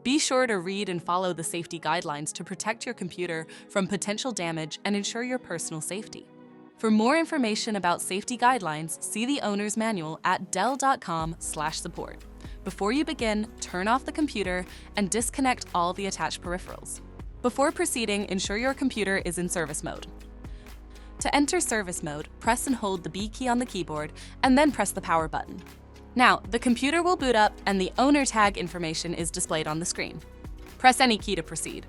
Be sure to read and follow the safety guidelines to protect your computer from potential damage and ensure your personal safety. For more information about safety guidelines, see the owner's manual at dell.com/support. Before you begin, turn off the computer and disconnect all the attached peripherals. Before proceeding, ensure your computer is in service mode. To enter service mode, press and hold the B key on the keyboard and then press the power button. Now, the computer will boot up and the owner tag information is displayed on the screen. Press any key to proceed.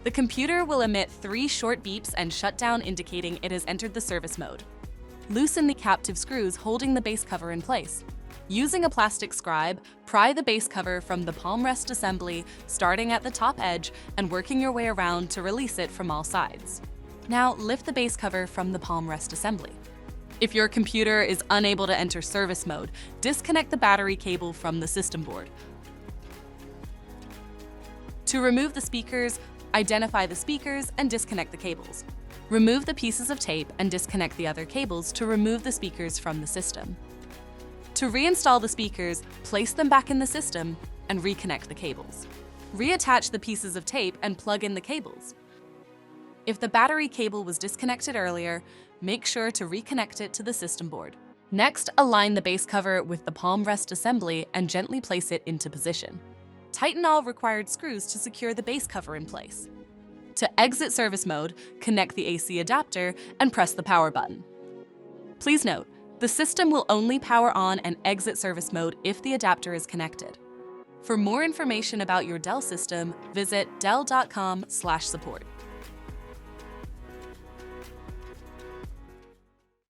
The computer will emit 3 short beeps and shut down, indicating it has entered the service mode. Loosen the captive screws holding the base cover in place. Using a plastic scribe, pry the base cover from the palm rest assembly, starting at the top edge and working your way around to release it from all sides. Now, lift the base cover from the palm rest assembly. If your computer is unable to enter service mode, disconnect the battery cable from the system board. To remove the speakers, identify the speakers and disconnect the cables. Remove the pieces of tape and disconnect the other cables to remove the speakers from the system. To reinstall the speakers, place them back in the system and reconnect the cables. Reattach the pieces of tape and plug in the cables. If the battery cable was disconnected earlier, make sure to reconnect it to the system board. Next, align the base cover with the palm rest assembly and gently place it into position. Tighten all required screws to secure the base cover in place. To exit service mode, connect the AC adapter and press the power button. Please note, the system will only power on and exit service mode if the adapter is connected. For more information about your Dell system, visit dell.com/support.